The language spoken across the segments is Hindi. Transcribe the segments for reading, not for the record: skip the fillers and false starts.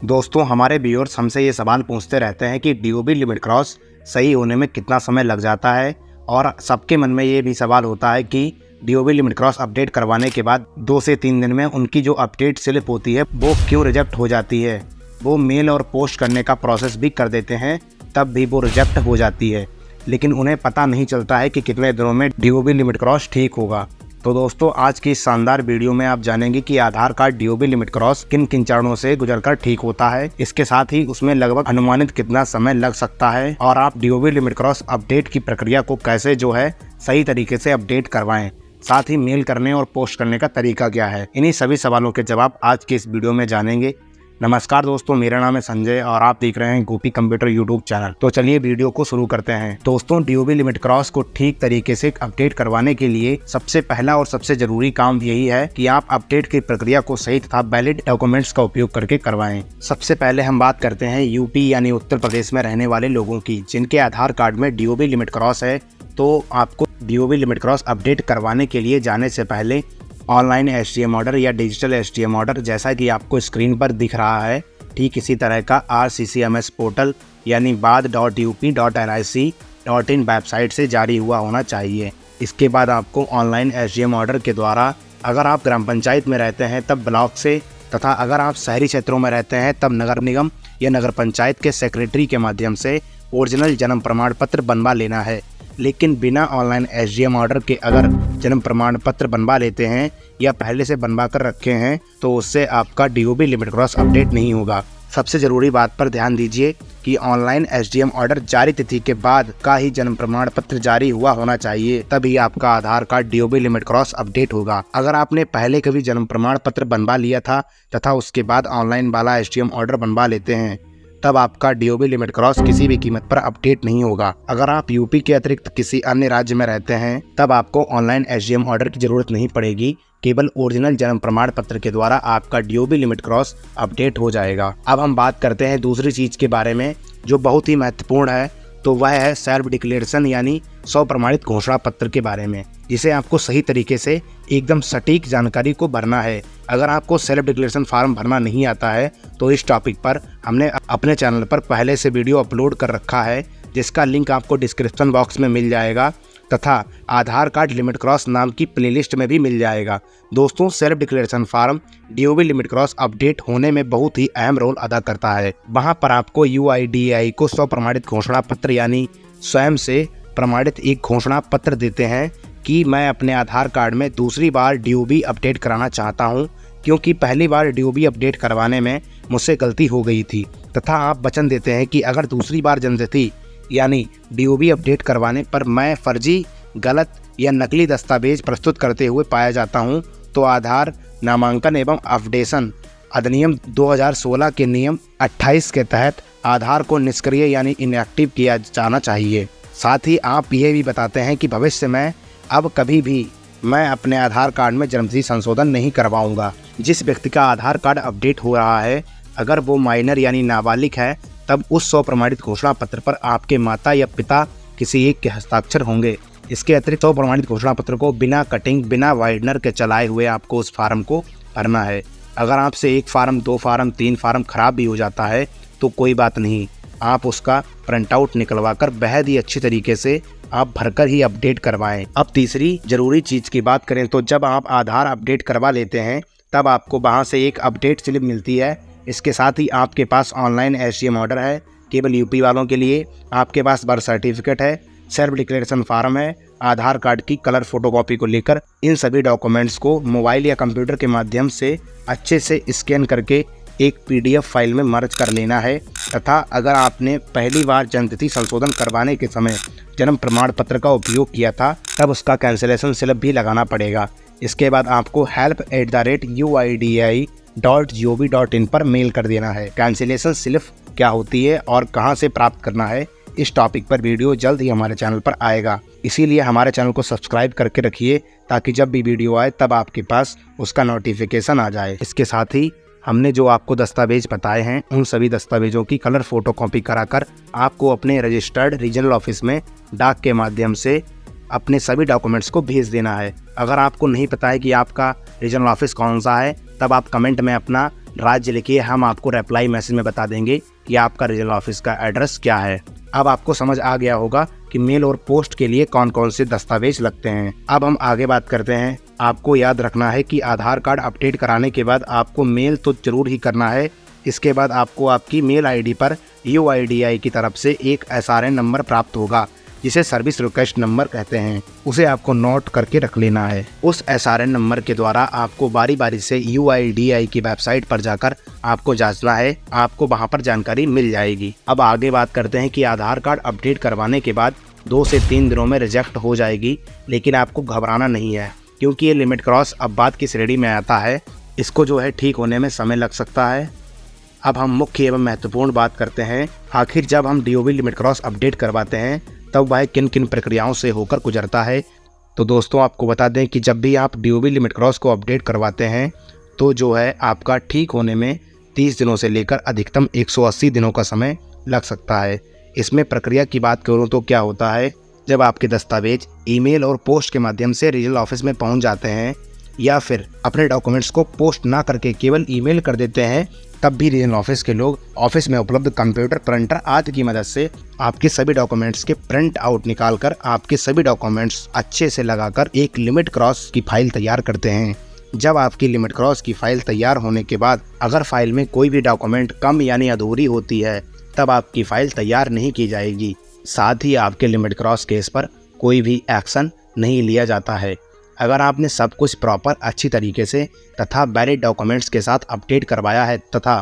दोस्तों, हमारे व्यूअर्स हमसे ये सवाल पूछते रहते हैं कि डीओबी लिमिट क्रॉस सही होने में कितना समय लग जाता है, और सबके मन में ये भी सवाल होता है कि डीओबी लिमिट क्रॉस अपडेट करवाने के बाद 2 से 3 दिन में उनकी जो अपडेट स्लिप होती है वो क्यों रिजेक्ट हो जाती है। वो मेल और पोस्ट करने का प्रोसेस भी कर देते हैं, तब भी वो रिजेक्ट हो जाती है, लेकिन उन्हें पता नहीं चलता है कि कितने दिनों में डीओबी लिमिट क्रॉस ठीक होगा। तो दोस्तों, आज की इस शानदार वीडियो में आप जानेंगे कि आधार कार्ड डीओबी लिमिट क्रॉस किन किन चरणों से गुजरकर ठीक होता है। इसके साथ ही उसमें लगभग अनुमानित कितना समय लग सकता है, और आप डीओबी लिमिट क्रॉस अपडेट की प्रक्रिया को कैसे सही तरीके से अपडेट करवाएं। साथ ही मेल करने और पोस्ट करने का तरीका क्या है। इन्हीं सभी सवालों के जवाब आज की इस वीडियो में जानेंगे। नमस्कार दोस्तों, मेरा नाम है संजय और आप देख रहे हैं गोपी कंप्यूटर यूट्यूब चैनल। तो चलिए वीडियो को शुरू करते हैं। दोस्तों, डीओबी लिमिट क्रॉस को ठीक तरीके से अपडेट करवाने के लिए सबसे पहला और सबसे जरूरी काम यही है कि आप अपडेट की प्रक्रिया को सही तथा वैलिड डॉक्यूमेंट्स का उपयोग करके करवाएं। सबसे पहले हम बात करते हैं यूपी यानी उत्तर प्रदेश में रहने वाले लोगों की, जिनके आधार कार्ड में डीओबी लिमिट क्रॉस है। तो आपको डीओबी लिमिट क्रॉस अपडेट करवाने के लिए जाने से पहले ऑनलाइन एसटीएम ऑर्डर या डिजिटल एसटीएम ऑर्डर, जैसा कि आपको स्क्रीन पर दिख रहा है, ठीक इसी तरह का RCCMS पोर्टल यानी baad.up.nic.in वेबसाइट से जारी हुआ होना चाहिए। इसके बाद आपको ऑनलाइन एसटीएम ऑर्डर के द्वारा, अगर आप ग्राम पंचायत में रहते हैं तब ब्लॉक से, तथा अगर आप शहरी क्षेत्रों में रहते हैं तब नगर निगम या नगर पंचायत के सेक्रेटरी के माध्यम से ओरिजिनल जन्म प्रमाण पत्र बनवा लेना है। लेकिन बिना ऑनलाइन एसडीएम ऑर्डर के अगर जन्म प्रमाण पत्र बनवा लेते हैं या पहले से बनवा कर रखे हैं तो उससे आपका डीओबी लिमिट क्रॉस अपडेट नहीं होगा। सबसे ज़रूरी बात पर ध्यान दीजिए कि ऑनलाइन एसडीएम ऑर्डर जारी तिथि के बाद का ही जन्म प्रमाण पत्र जारी हुआ होना चाहिए, तभी आपका Aadhaar card DOB limit cross update होगा। अगर आपने पहले कभी जन्म प्रमाण पत्र बनवा लिया था तथा उसके बाद ऑनलाइन वाला एसडीएम ऑर्डर बनवा लेते हैं, तब आपका डीओबी लिमिट क्रॉस किसी भी कीमत पर अपडेट नहीं होगा। अगर आप यूपी के अतिरिक्त किसी अन्य राज्य में रहते हैं तब आपको ऑनलाइन एसडीएम ऑर्डर की जरूरत नहीं पड़ेगी, केवल ओरिजिनल जन्म प्रमाण पत्र के द्वारा आपका डीओबी लिमिट क्रॉस अपडेट हो जाएगा। अब हम बात करते हैं दूसरी चीज के बारे में जो बहुत ही महत्वपूर्ण है, तो वह है सेल्फ डिक्लेरेशन यानी स्व प्रमाणित घोषणा पत्र के बारे में, जिसे आपको सही तरीके से एकदम सटीक जानकारी को भरना है। अगर आपको सेल्फ डिक्लेरेशन फॉर्म भरना नहीं आता है तो इस टॉपिक पर हमने अपने चैनल पर पहले से वीडियो अपलोड कर रखा है, जिसका लिंक आपको डिस्क्रिप्शन बॉक्स में मिल जाएगा तथा आधार कार्ड लिमिट क्रॉस नाम की प्लेलिस्ट में भी मिल जाएगा। दोस्तों, self declaration form DOB limit cross update होने में बहुत ही अहम रोल अदा करता है। वहां पर आपको UIDAI को स्व प्रमाणित घोषणा पत्र यानी स्वयं से प्रमाणित एक घोषणा पत्र देते हैं कि मैं अपने आधार कार्ड में दूसरी बार डीओबी अपडेट कराना चाहता हूं, क्योंकि पहली बार डीओबी अपडेट करवाने में मुझसे गलती हो गई थी। तथा आप वचन देते हैं कि अगर दूसरी बार जन्मतिथि यानी डीओबी अपडेट करवाने पर मैं फर्जी, गलत या नकली दस्तावेज प्रस्तुत करते हुए पाया जाता हूं, तो आधार नामांकन एवं अपडेशन अधिनियम 2016 के नियम 28 के तहत आधार को निष्क्रिय यानी इनएक्टिव किया जाना चाहिए। साथ ही आप ये भी बताते हैं कि भविष्य में अब कभी भी मैं अपने आधार कार्ड में जन्मतिथि संशोधन नहीं करवाऊंगा। जिस व्यक्ति का आधार कार्ड अपडेट हो रहा है, अगर वो माइनर यानी नाबालिग है, तब उस स्व प्रमाणित घोषणा पत्र पर आपके माता या पिता किसी एक के हस्ताक्षर होंगे। इसके अतिरिक्त स्व प्रमाणित घोषणा पत्र को बिना कटिंग, बिना वाइडनर के चलाए हुए आपको उस फार्म को भरना है। अगर आपसे 1 फार्म, 2 फार्म, 3 फार्म खराब भी हो जाता है तो कोई बात नहीं, आप उसका प्रिंट आउट निकलवा कर बेहद ही अच्छी तरीके से आप भरकर ही अपडेट करवाएं। अब तीसरी जरूरी चीज की बात करें तो जब आप आधार अपडेट करवा लेते हैं तब आपको वहां से एक अपडेट स्लिप मिलती है। इसके साथ ही आपके पास ऑनलाइन एसडीएम ऑर्डर है केवल यूपी वालों के लिए, आपके पास बर्थ सर्टिफिकेट है, सेल्फ डिक्लेरेशन फॉर्म है, आधार कार्ड की कलर फोटोकॉपी को लेकर इन सभी डॉक्यूमेंट्स को मोबाइल या कंप्यूटर के माध्यम से अच्छे से स्कैन करके एक PDF फाइल में मर्ज कर लेना है। तथा अगर आपने पहली बार जन्मतिथि संशोधन करवाने के समय जन्म प्रमाण पत्र का उपयोग किया था तब उसका कैंसिलेशन स्लिप भी लगाना पड़ेगा। इसके बाद आपको help@uidai.gov.in पर मेल कर देना है। कैंसिलेशन स्लिप क्या होती है और कहां से प्राप्त करना है, इस टॉपिक पर वीडियो जल्द ही हमारे चैनल पर आएगा, इसीलिए हमारे चैनल को सब्सक्राइब करके रखिए ताकि जब भी वीडियो आए तब आपके पास उसका नोटिफिकेशन आ जाए। इसके साथ ही हमने जो आपको दस्तावेज बताए हैं उन सभी दस्तावेजों की कलर फोटोकॉपी कराकर आपको अपने रजिस्टर्ड रीजनल ऑफिस में डाक के माध्यम से अपने सभी डॉक्यूमेंट्स को भेज देना है। अगर आपको नहीं पता है कि आपका रीजनल ऑफिस कौन सा है, तब आप कमेंट में अपना राज्य लिखिए, हम आपको रिप्लाई मैसेज में बता देंगे कि आपका रीजनल ऑफिस का एड्रेस क्या है। अब आपको समझ आ गया होगा कि मेल और पोस्ट के लिए कौन कौन से दस्तावेज लगते हैं। अब हम आगे बात करते हैं। आपको याद रखना है कि आधार कार्ड अपडेट कराने के बाद आपको मेल तो जरूर ही करना है। इसके बाद आपको आपकी मेल आईडी पर UIDAI की तरफ से एक SRN नंबर प्राप्त होगा, जिसे सर्विस रिक्वेस्ट नंबर कहते हैं। उसे आपको नोट करके रख लेना है। उस SRN नंबर के द्वारा आपको बारी बारी से UIDAI की वेबसाइट पर जाकर आपको जांचना है, आपको वहां पर जानकारी मिल जाएगी। अब आगे बात करते हैं कि आधार कार्ड अपडेट करवाने के बाद 2 से 3 दिनों में रिजेक्ट हो जाएगी, लेकिन आपको घबराना नहीं है, क्योंकि ये लिमिट क्रॉस अब बाद की श्रेणी में आता है। इसको जो है ठीक होने में समय लग सकता है। अब हम मुख्य एवं महत्वपूर्ण बात करते हैं, आखिर जब हम DOB लिमिट क्रॉस अपडेट करवाते हैं तब वह किन किन प्रक्रियाओं से होकर गुजरता है। तो दोस्तों, आपको बता दें कि जब भी आप DOB लिमिट क्रॉस को अपडेट करवाते हैं तो जो है आपका ठीक होने में 30 दिनों से लेकर अधिकतम 180 दिनों का समय लग सकता है। इसमें प्रक्रिया की बात करूँ तो क्या होता है, जब आपके दस्तावेज ईमेल और पोस्ट के माध्यम से रीजनल ऑफिस में पहुंच जाते हैं या फिर अपने डॉक्यूमेंट्स को पोस्ट ना करके केवल ईमेल कर देते हैं, तब भी रीजनल ऑफिस के लोग ऑफिस में उपलब्ध कंप्यूटर, प्रिंटर आदि की मदद से आपके सभी डॉक्यूमेंट्स के प्रिंट आउट निकालकर आपके सभी डॉक्यूमेंट्स अच्छे से लगाकर एक लिमिट क्रॉस की फाइल तैयार करते हैं। जब आपकी लिमिट क्रॉस की फाइल तैयार होने के बाद अगर फाइल में कोई भी डॉक्यूमेंट कम यानी अधूरी होती है, तब आपकी फाइल तैयार नहीं की जाएगी। साथ ही आपके लिमिट क्रॉस केस पर कोई भी एक्शन नहीं लिया जाता है। अगर आपने सब कुछ प्रॉपर अच्छी तरीके से तथा वैलिड डॉक्यूमेंट्स के साथ अपडेट करवाया है तथा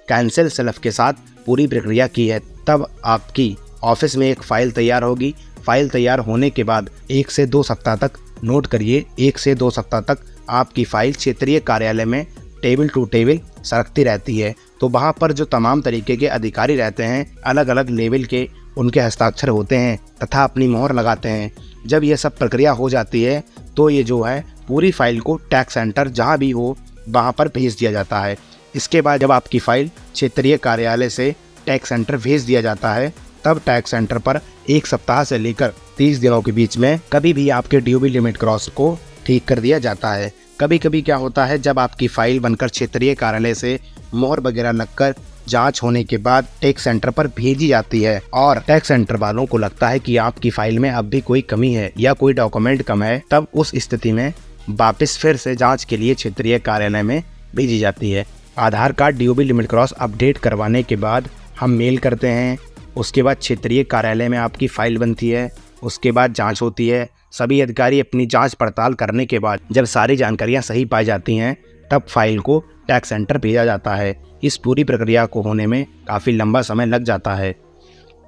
कैंसिल सेल्फ के साथ पूरी प्रक्रिया की है, तब आपकी ऑफिस में एक फ़ाइल तैयार होगी। फाइल तैयार होने के बाद 1 से 2 सप्ताह तक, नोट करिए, 1 से 2 सप्ताह तक आपकी फ़ाइल क्षेत्रीय कार्यालय में टेबल टू टेबल सरकती रहती है। तो वहाँ पर जो तमाम तरीके के अधिकारी रहते हैं, अलग अलग लेवल के, उनके हस्ताक्षर होते हैं तथा अपनी मोहर लगाते हैं। जब यह सब प्रक्रिया हो जाती है तो ये जो है पूरी फाइल को टैक्स सेंटर जहाँ भी हो वहाँ पर भेज दिया जाता है। इसके बाद जब आपकी फ़ाइल क्षेत्रीय कार्यालय से टैक्स सेंटर भेज दिया जाता है, तब टैक्स सेंटर पर 1 सप्ताह से लेकर 30 दिनों के बीच में कभी भी आपके DOB लिमिट क्रॉस को ठीक कर दिया जाता है। कभी कभी क्या होता है, जब आपकी फ़ाइल बनकर क्षेत्रीय कार्यालय से मोहर वगैरह लगकर जांच होने के बाद टैक्स सेंटर पर भेजी जाती है और टैक्स सेंटर वालों को लगता है कि आपकी फाइल में अब भी कोई कमी है या कोई डॉक्यूमेंट कम है, तब उस स्थिति में वापस फिर से जांच के लिए क्षेत्रीय कार्यालय में भेजी जाती है। Aadhaar card DOB limit cross update करवाने के बाद हम मेल करते हैं, उसके बाद क्षेत्रीय कार्यालय में आपकी फ़ाइल बनती है, उसके बाद जाँच होती है। सभी अधिकारी अपनी जाँच पड़ताल करने के बाद जब सारी जानकारियाँ सही पाई जाती हैं, तब फाइल को टैक्स सेंटर भेजा जाता है। इस पूरी प्रक्रिया को होने में काफ़ी लंबा समय लग जाता है।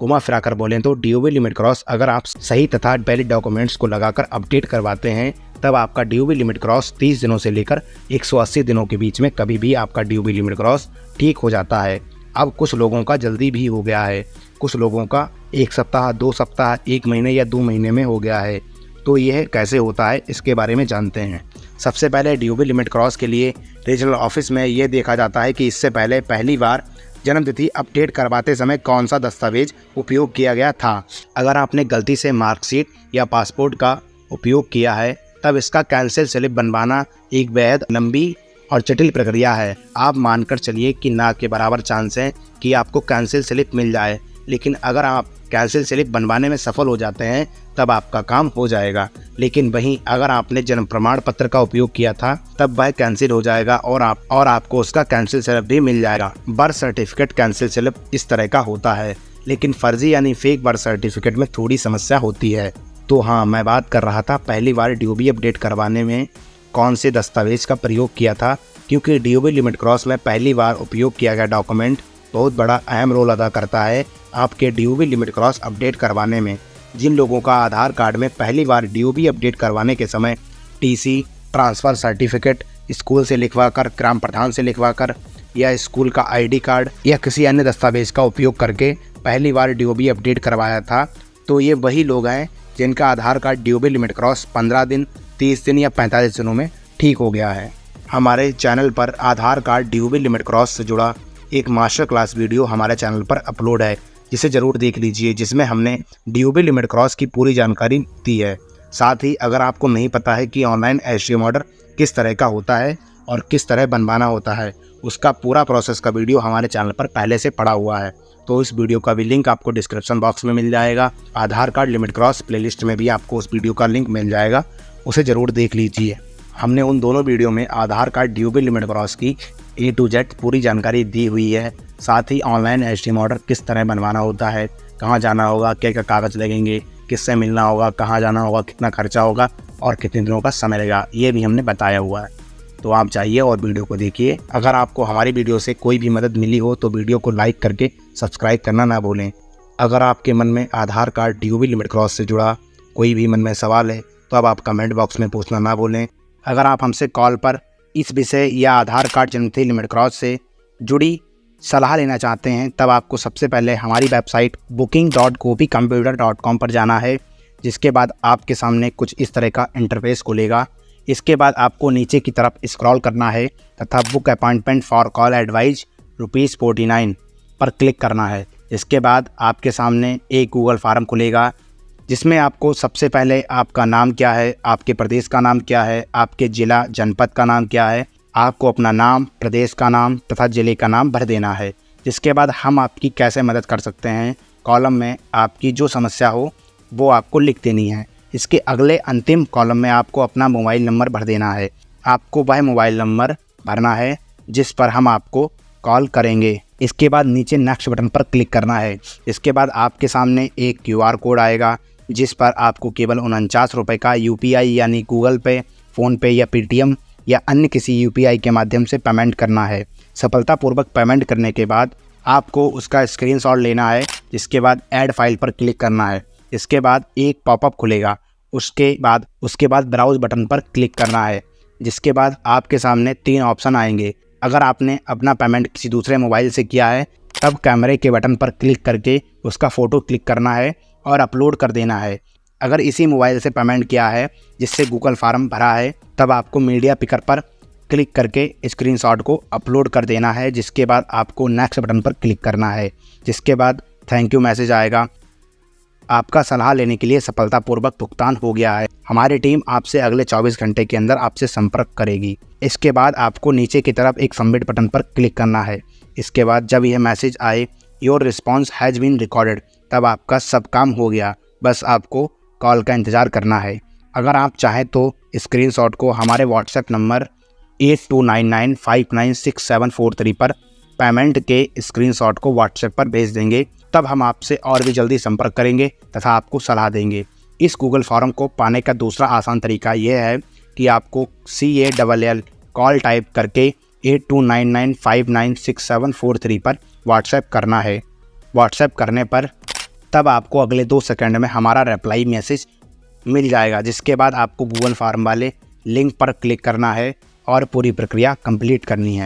घुमा फिरा कर बोलें तो DOB लिमिट क्रॉस अगर आप सही तथा वैलिड डॉक्यूमेंट्स को लगाकर अपडेट करवाते हैं, तब आपका DOB लिमिट क्रॉस 30 दिनों से लेकर 180 दिनों के बीच में कभी भी आपका DOB लिमिट क्रॉस ठीक हो जाता है। अब कुछ लोगों का जल्दी भी हो गया है, कुछ लोगों का 1 सप्ताह, 2 सप्ताह, 1 महीने या 2 महीने में हो गया है। तो यह कैसे होता है, इसके बारे में जानते हैं। सबसे पहले DOB लिमिट क्रॉस के लिए रीजनल ऑफिस में ये देखा जाता है कि इससे पहले पहली बार जन्मतिथि अपडेट करवाते समय कौन सा दस्तावेज उपयोग किया गया था। अगर आपने गलती से मार्कशीट या पासपोर्ट का उपयोग किया है, तब इसका कैंसिल स्लिप बनवाना एक बेहद लंबी और जटिल प्रक्रिया है। आप मानकर चलिए कि ना के बराबर चांस है कि आपको कैंसिल स्लिप मिल जाए, लेकिन अगर आप कैंसिल स्लिप बनवाने में सफल हो जाते हैं तब आपका काम हो जाएगा। लेकिन वहीं अगर आपने जन्म प्रमाण पत्र का उपयोग किया था, तब वह कैंसिल हो जाएगा और आपको उसका कैंसिल स्लिप भी मिल जाएगा। बर्थ सर्टिफिकेट कैंसिल स्लिप इस तरह का होता है, लेकिन फर्जी यानी फेक बर्थ सर्टिफिकेट में थोड़ी समस्या होती है। तो हाँ, मैं बात कर रहा था पहली बार DOB अपडेट करवाने में कौन से दस्तावेज का प्रयोग किया था, क्योंकि DOB लिमिट क्रॉस में पहली बार उपयोग किया गया डॉक्यूमेंट बहुत बड़ा अहम रोल अदा करता है आपके DOB लिमिट क्रॉस अपडेट करवाने में। जिन लोगों का आधार कार्ड में पहली बार DOB अपडेट करवाने के समय TC, ट्रांसफ़र सर्टिफिकेट स्कूल से लिखवाकर, ग्राम प्रधान से लिखवाकर या स्कूल का ID कार्ड या किसी अन्य दस्तावेज का उपयोग करके पहली बार DOB अपडेट करवाया था, तो ये वही लोग हैं जिनका आधार कार्ड DOB लिमिट क्रॉस 15 दिन, 30 दिन या 45 दिनों में ठीक हो गया है। हमारे चैनल पर आधार कार्ड DOB लिमिट क्रॉस से जुड़ा एक मास्टर क्लास वीडियो हमारे चैनल पर अपलोड है, जिसे ज़रूर देख लीजिए, जिसमें हमने DOB लिमिट क्रॉस की पूरी जानकारी दी है। साथ ही अगर आपको नहीं पता है कि ऑनलाइन SGM ऑर्डर किस तरह का होता है और किस तरह बनवाना होता है, उसका पूरा प्रोसेस का वीडियो हमारे चैनल पर पहले से पड़ा हुआ है, तो इस वीडियो का भी लिंक आपको डिस्क्रिप्शन बॉक्स में मिल जाएगा। आधार कार्ड लिमिट क्रॉस प्लेलिस्ट में भी आपको उस वीडियो का लिंक मिल जाएगा, उसे ज़रूर देख लीजिए। हमने उन दोनों वीडियो में आधार कार्ड ड्यूबल लिमिट क्रॉस की A to Z पूरी जानकारी दी हुई है। साथ ही ऑनलाइन एसटीएम ऑर्डर किस तरह बनवाना होता है, कहाँ जाना होगा, क्या क्या कागज़ लगेंगे, किससे मिलना होगा, कहाँ जाना होगा, कितना खर्चा होगा और कितने दिनों का समय लगेगा, ये भी हमने बताया हुआ है। तो आप जाइए और वीडियो को देखिए। अगर आपको हमारी वीडियो से कोई भी मदद मिली हो तो वीडियो को लाइक करके सब्सक्राइब करना ना भूलें। अगर आपके मन में आधार कार्ड ड्यूबल लिमिट क्रॉस से जुड़ा कोई भी मन में सवाल है तो अब आप कमेंट बॉक्स में पूछना ना भूलें। अगर आप हमसे कॉल पर इस विषय या आधार कार्ड जन्मतिथि लिमिट क्रॉस से जुड़ी सलाह लेना चाहते हैं तब आपको सबसे पहले हमारी वेबसाइट booking.gopicomputer.com पर जाना है, जिसके बाद आपके सामने कुछ इस तरह का इंटरफेस खुलेगा। इसके बाद आपको नीचे की तरफ स्क्रॉल करना है तथा book appointment for call advise ₹49 पर क्लिक करना है। इसके बाद आपके सामने एक गूगल फॉर्म खुलेगा, जिसमें आपको सबसे पहले आपका नाम क्या है, आपके प्रदेश का नाम क्या है, आपके ज़िला जनपद का नाम क्या है, आपको अपना नाम, प्रदेश का नाम तथा ज़िले का नाम भर देना है। जिसके बाद हम आपकी कैसे मदद कर सकते हैं कॉलम में आपकी जो समस्या हो वो आपको लिख देनी है। इसके अगले अंतिम कॉलम में आपको अपना मोबाइल नंबर भर देना है। आपको वह मोबाइल नंबर भरना है जिस पर हम आपको कॉल करेंगे। इसके बाद नीचे नेक्स्ट बटन पर क्लिक करना है। इसके बाद आपके सामने एक QR कोड आएगा, जिस पर आपको केवल ₹49 का UPI यानी गूगल पे, फ़ोनपे या Paytm या अन्य किसी UPI के माध्यम से पेमेंट करना है। सफलतापूर्वक पेमेंट करने के बाद आपको उसका स्क्रीनशॉट लेना है, जिसके बाद ऐड फाइल पर क्लिक करना है। इसके बाद एक पॉपअप खुलेगा, उसके बाद ब्राउज़ बटन पर क्लिक करना है, जिसके बाद आपके सामने 3 ऑप्शन आएंगे। अगर आपने अपना पेमेंट किसी दूसरे मोबाइल से किया है तब कैमरे के बटन पर क्लिक करके उसका फ़ोटो क्लिक करना है और अपलोड कर देना है। अगर इसी मोबाइल से पेमेंट किया है जिससे गूगल फॉर्म भरा है तब आपको मीडिया पिकर पर क्लिक करके स्क्रीनशॉट को अपलोड कर देना है। जिसके बाद आपको नेक्स्ट बटन पर क्लिक करना है, जिसके बाद थैंक यू मैसेज आएगा। आपका सलाह लेने के लिए सफलतापूर्वक भुगतान हो गया है। हमारी टीम आपसे अगले 24 घंटे के अंदर आपसे संपर्क करेगी। इसके बाद आपको नीचे की तरफ एक सबमिट बटन पर क्लिक करना है। इसके बाद जब यह मैसेज आए your response has been recorded, तब आपका सब काम हो गया, बस आपको कॉल का इंतज़ार करना है। अगर आप चाहें तो स्क्रीनशॉट को हमारे व्हाट्सएप नंबर 8299596743 पर पेमेंट के स्क्रीनशॉट को व्हाट्सएप पर भेज देंगे, तब हम आपसे और भी जल्दी संपर्क करेंगे तथा आपको सलाह देंगे। इस गूगल फॉर्म को पाने का दूसरा आसान तरीका यह है कि आपको CALL कॉल टाइप करके 8299596743 पर व्हाट्सएप करना है। व्हाट्सएप करने पर तब आपको अगले 2 सेकंड में हमारा रिप्लाई मैसेज मिल जाएगा, जिसके बाद आपको गूगल फॉर्म वाले लिंक पर क्लिक करना है और पूरी प्रक्रिया कंप्लीट करनी है।